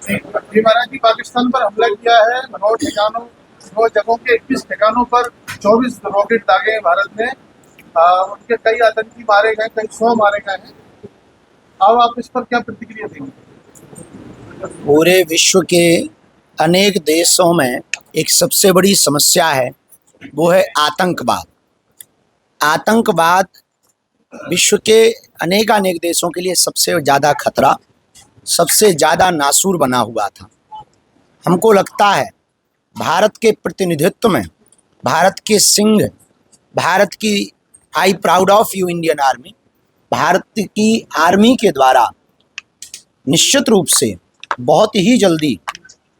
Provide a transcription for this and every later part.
जी महाराज जी, पाकिस्तान पर हमला किया है। 9 जगहों के 21 ठिकानों पर 24 रॉकेट दागे हैं भारत ने। उनके कई आतंकी मारे गए, कई 100 मारे गए हैं। अब आप इस पर क्या प्रतिक्रिया देंगे? पूरे विश्व के अनेक देशों में एक सबसे बड़ी समस्या है, वो है आतंकवाद। आतंकवाद विश्व के अनेक देशों के लिए सबसे ज़्यादा खतरा, सबसे ज़्यादा नासूर बना हुआ था। हमको लगता है भारत के प्रतिनिधित्व में, भारत के सिंह, भारत की I proud of you Indian army, Bharat की आर्मी के द्वारा निश्चित रूप से बहुत ही जल्दी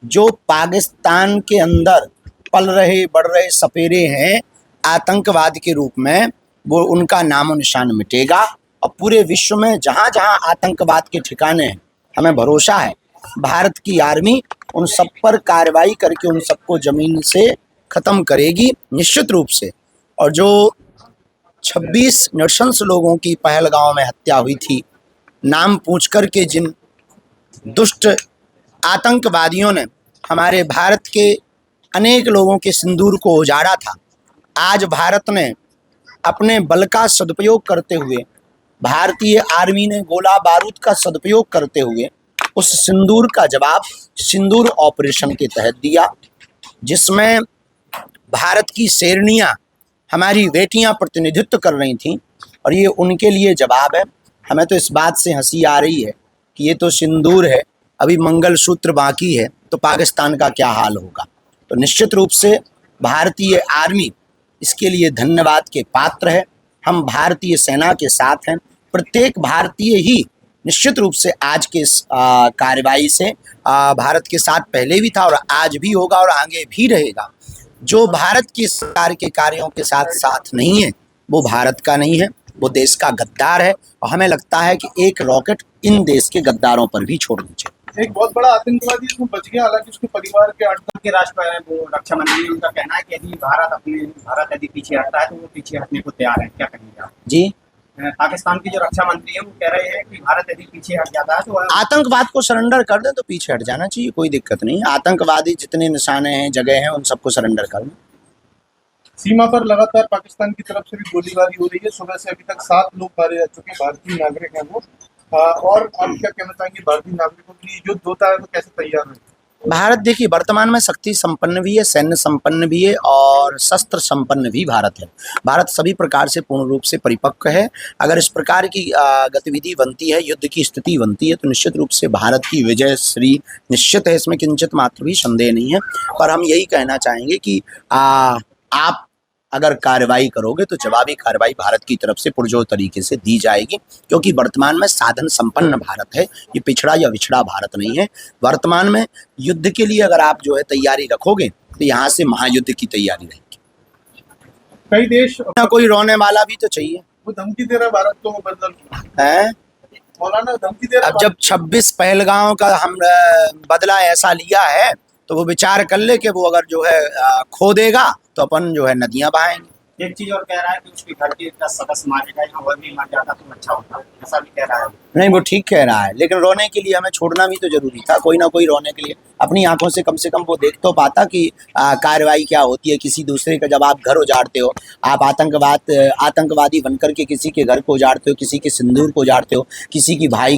जो पाकिस्तान के अंदर पल रहे बढ़ रहे सपेरे हैं आतंकवाद के रूप में, वो उनका नामो निशान मिटेगा। और पूरे विश्व में जहाँ जहाँ आतंकवाद के ठिकाने हैं, हमें भरोसा है भारत की आर्मी उन सब पर कार्रवाई करके उन सबको ज़मीन से ख़त्म करेगी निश्चित रूप से। और जो 26 नृशंस लोगों की पहलगांव में हत्या हुई थी, नाम पूछ कर के जिन दुष्ट आतंकवादियों ने हमारे भारत के अनेक लोगों के सिंदूर को उजाड़ा था, आज भारत ने अपने बल का सदुपयोग करते हुए, भारतीय आर्मी ने गोला बारूद का सदुपयोग करते हुए उस सिंदूर का जवाब सिंदूर ऑपरेशन के तहत दिया, जिसमें भारत की शेरनियाँ, हमारी बेटियां प्रतिनिधित्व कर रही थीं। और ये उनके लिए जवाब है। हमें तो इस बात से हंसी आ रही है कि ये तो सिंदूर है, अभी मंगलसूत्र बाकी है, तो पाकिस्तान का क्या हाल होगा। तो निश्चित रूप से भारतीय आर्मी इसके लिए धन्यवाद के पात्र है। हम भारतीय सेना के साथ हैं। प्रत्येक भारतीय ही निश्चित रूप से आज के इस कार्रवाई से भारत के साथ पहले भी था और आज भी होगा और आगे भी रहेगा। जो भारत की सरकार के कार्यों के साथ साथ नहीं है, वो भारत का नहीं है, वो देश का गद्दार है। और हमें लगता है कि एक रॉकेट इन देश के गद्दारों पर भी छोड़नी चाहिए। एक बहुत बड़ा आतंकवादी इसमें बच गया, हालांकि उसके परिवार के के राष्ट्र वो रक्षा मंत्री, उनका कहना है कि यदि भारत यदि पीछे हटता है तो वो पीछे हटने को तैयार है। क्या कहेंगे आप? जी, पाकिस्तान की जो रक्षा मंत्री है वो कह रहे हैं कि भारत यदि पीछे हट जाता है तो आतंकवाद को सरेंडर कर दे तो पीछे हट जाना चाहिए, कोई दिक्कत नहीं। आतंकवादी जितने निशाने हैं, जगह हैं, उन सबको सरेंडर कर दें। सीमा पर लगातार पाकिस्तान की तरफ से भी गोलीबारी हो रही है। सुबह से अभी तक 7 लोग मारे जा चुके हैं, भारतीय नागरिक हैं वो। और आप क्या कहना चाहेंगे, भारतीय नागरिकों के लिए युद्ध होता है तो कैसे तैयार है भारत? देखिए, वर्तमान में शक्ति संपन्न भी है, सैन्य संपन्न भी है और शस्त्र संपन्न भी भारत है। भारत सभी प्रकार से पूर्ण रूप से परिपक्व है। अगर इस प्रकार की गतिविधि बनती है, युद्ध की स्थिति बनती है, तो निश्चित रूप से भारत की विजय श्री निश्चित है, इसमें किंचित मात्र भी संदेह नहीं है। पर हम यही कहना चाहेंगे कि आप अगर कार्रवाई करोगे तो जवाबी कार्रवाई भारत की तरफ से पुरजोर तरीके से दी जाएगी, क्योंकि वर्तमान में साधन संपन्न भारत है, ये पिछड़ा या विछड़ा भारत नहीं है। वर्तमान में युद्ध के लिए अगर आप जो है तैयारी रखोगे तो यहाँ से महायुद्ध की तैयारी रहेगी। कई देश ना कोई रोने वाला भी तो चाहिए। वो धमकी दे रहा है भारत को, बदल है मौलाना धमकी दे रहा है। अब जब 26 पहलगांव का हम बदला ऐसा लिया है तो वो विचार कर ले कि वो अगर जो है खो देगा तो अपन जो है नदियां बहाएंगे। एक चीज और कह रहा है कि उसके घर के 10 सदस्य मारेगा या और भी मर जाता तो अच्छा होता, ऐसा भी कह रहा है। नहीं, वो ठीक कह रहा है, लेकिन रोने के लिए हमें छोड़ना भी तो जरूरी था। कोई ना कोई रोने के लिए अपनी आंखों से कम वो देख तो पाता कि कार्रवाई क्या होती है। किसी दूसरे का जब आप घर उजाड़ते हो, आप आतंकवादी बनकर के किसी के घर को उजाड़ते हो, किसी के सिंदूर को उजाड़ते हो, किसी की भाई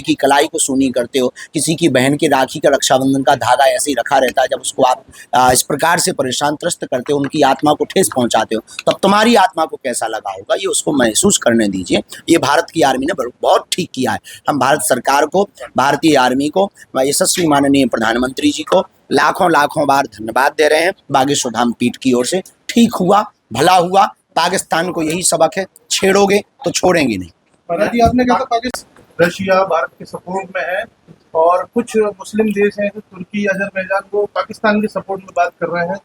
की कलाई को सूनी करते हो, किसी की बहन की राखी का रक्षाबंधन का धागा ऐसे ही रखा रहता है, जब उसको आप इस प्रकार से परेशान त्रस्त करते हो, उनकी आत्मा को ठेस पहुंचाते हो, तब तुम्हारी आत्मा को कैसा लगा होगा, ये उसको महसूस करने दीजिए। ये भारत की आर्मी ने बहुत ठीक किया है। हम भारत सरकार को, भारतीय आर्मी को, यशस्वी माननीय प्रधानमंत्री जी को लाखों बार धन्यवाद दे रहे हैं। बागेश्वर धाम पीठ की ओर से ठीक हुआ, भला हुआ। पाकिस्तान को यही सबक है, छेड़ोगे तो छोड़ेंगे नहीं। महाराज जी, आपने कहा था पाकिस्तान रशिया भारत के सपोर्ट में है और कुछ मुस्लिम देश हैं, तुर्की, अजरबैजान, वो पाकिस्तान के सपोर्ट में बात कर रहे हैं।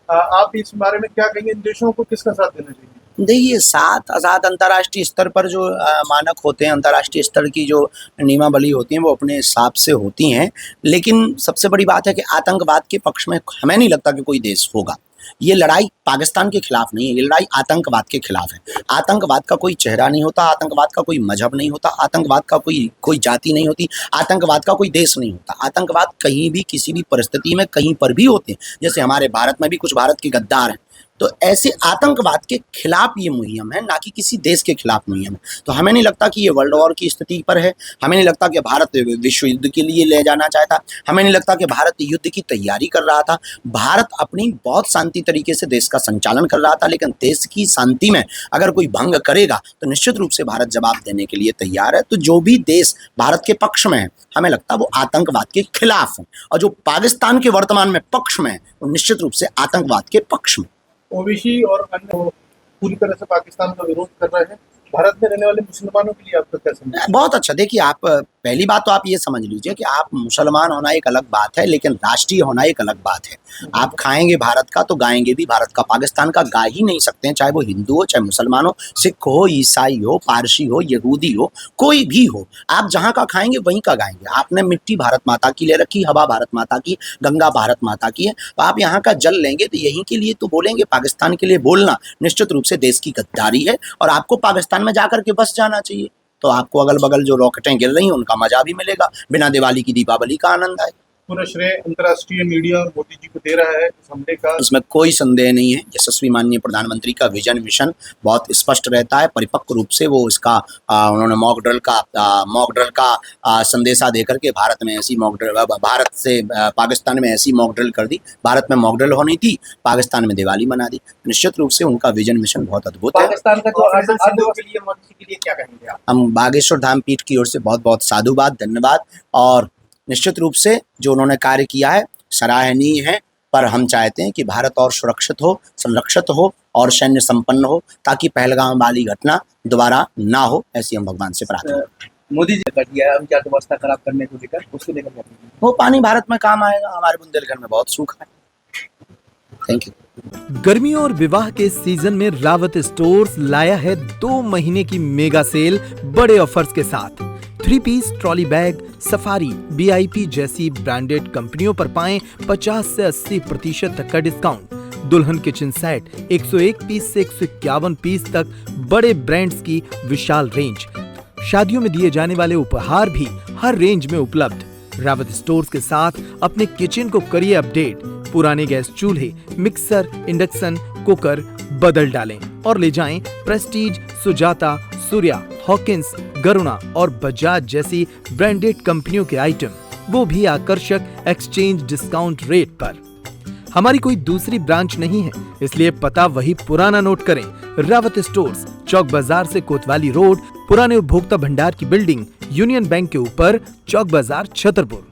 आप इस बारे में क्या कहेंगे, इन देशों को किसका साथ देना चाहिए? देखिए, साथ अंतर्राष्ट्रीय स्तर पर जो मानक होते हैं, अंतर्राष्ट्रीय स्तर की जो नियमावली होती हैं, वो अपने हिसाब से होती हैं। लेकिन सबसे बड़ी बात है कि आतंकवाद के पक्ष में हमें नहीं लगता कि कोई देश होगा। ये लड़ाई पाकिस्तान के खिलाफ नहीं है, ये लड़ाई आतंकवाद के खिलाफ है। आतंकवाद का कोई चेहरा नहीं होता, आतंकवाद का कोई मजहब नहीं होता, आतंकवाद का कोई जाति नहीं होती, आतंकवाद का कोई देश नहीं होता। आतंकवाद कहीं भी किसी भी परिस्थिति में कहीं पर भी होते हैं। जैसे हमारे भारत में भी कुछ भारत के गद्दार हैं, तो ऐसे आतंकवाद के खिलाफ ये मुहिम है, ना कि किसी देश के खिलाफ मुहिम है। तो हमें नहीं लगता कि ये वर्ल्ड वॉर की स्थिति पर है, हमें नहीं लगता कि भारत विश्व युद्ध के लिए ले जाना चाहता, हमें नहीं लगता कि भारत युद्ध की तैयारी कर रहा था। भारत अपनी बहुत शांति तरीके से देश का संचालन कर रहा था, लेकिन देश की शांति में अगर कोई भंग करेगा तो निश्चित रूप से भारत जवाब देने के लिए तैयार है। तो जो भी देश भारत के पक्ष में है, हमें लगता है वो आतंकवाद के खिलाफ है, और जो पाकिस्तान के वर्तमान में पक्ष में है वो निश्चित रूप से आतंकवाद के पक्ष में। ओबीसी और अन्य पूरी तरह से पाकिस्तान का विरोध कर रहे हैं। भारत में रहने वाले मुसलमानों के लिए आपका क्या समझ है? बहुत अच्छा। देखिए, आप पहली बात तो आप ये समझ लीजिए कि आप मुसलमान होना एक अलग बात है, लेकिन राष्ट्रीय होना एक अलग बात है। आप खाएंगे भारत का तो गाएंगे भी भारत का। पाकिस्तान का गा ही नहीं सकते हैं, चाहे वो हिंदू हो, चाहे मुसलमान हो, सिख हो, ईसाई हो, पारसी हो, यहूदी हो, कोई भी हो। आप जहाँ का खाएंगे वहीं का गाएंगे। आपने मिट्टी भारत माता की ले रखी, हवा भारत माता की, गंगा भारत माता की है, तो आप यहाँ का जल लेंगे तो यहीं के लिए तो बोलेंगे। पाकिस्तान के लिए बोलना निश्चित रूप से देश की गद्दारी है, और आपको पाकिस्तान में जाकर के बस जाना चाहिए, तो आपको अगल बगल जो रॉकेटें गिर रही हैं उनका मजा भी मिलेगा, बिना दिवाली की दीपावली का आनंद आए। पूरा श्रेय अंतर्राष्ट्रीय मीडिया और मोदी जी को दे रहा है इस हमले का। इसमें कोई संदेह नहीं है। यशस्वी माननीय प्रधानमंत्री का विजन मिशन बहुत स्पष्ट रहता है, परिपक्व रूप से वो इसका उन्होंने मॉक ड्रिल का संदेशा देकर के भारत में ऐसी मॉक ड्रिल, भारत से पाकिस्तान में ऐसी मॉक ड्रिल कर दी। भारत में मॉक ड्रिल होनी थी, पाकिस्तान में दिवाली मना दी। निश्चित रूप से उनका विजन मिशन बहुत अद्भुत है। पाकिस्तान का जो के लिए मोदी के लिए क्या कहेंगे आप? हम बागेश्वर धाम पीठ की ओर से बहुत बहुत साधुवाद, धन्यवाद। और निश्चित रूप से जो उन्होंने कार्य किया है सराहनीय है, पर हम चाहते हैं कि भारत और सुरक्षित हो, संरक्षित हो और सैन्य संपन्न हो, ताकि पहलगाम वाली घटना दोबारा ना हो, ऐसी हम भगवान से प्रार्थना करते हैं। मोदी जी कर दिया है उनकी अर्थव्यवस्था खराब करने को लेकर, उसको लेकर क्या कहेंगे? वो पानी भारत में काम आएगा, हमारे बुंदेलखंड में बहुत सूखा है। Thank you. गर्मियों और विवाह के सीजन में रावत स्टोर्स लाया है 2 महीने की मेगा सेल बड़े ऑफर्स के साथ। 3 piece trolley bag, Safari, VIP जैसी ब्रांडेड कंपनियों पर पाएं 50 से 80% तक का डिस्काउंट। दुल्हन किचन सेट 101 पीस से 151 पीस तक बड़े ब्रांड्स की विशाल रेंज। शादियों में दिए जाने वाले उपहार भी हर रेंज में उपलब्ध। रावत स्टोर्स के साथ अपने किचन को करिए अपडेट। पुराने गैस चूल्हे, मिक्सर, इंडक्शन कुकर बदल डालें और ले जाएं प्रेस्टीज, सुजाता, सूर्या, हॉकिंस, गरुणा और बजाज जैसी ब्रांडेड कंपनियों के आइटम, वो भी आकर्षक एक्सचेंज डिस्काउंट रेट पर। हमारी कोई दूसरी ब्रांच नहीं है, इसलिए पता वही पुराना नोट करें। रावत स्टोर्स, चौक बाजार से कोतवाली रोड, पुराने उपभोक्ता भंडार की बिल्डिंग, यूनियन बैंक के ऊपर, चौक बाजार, छतरपुर।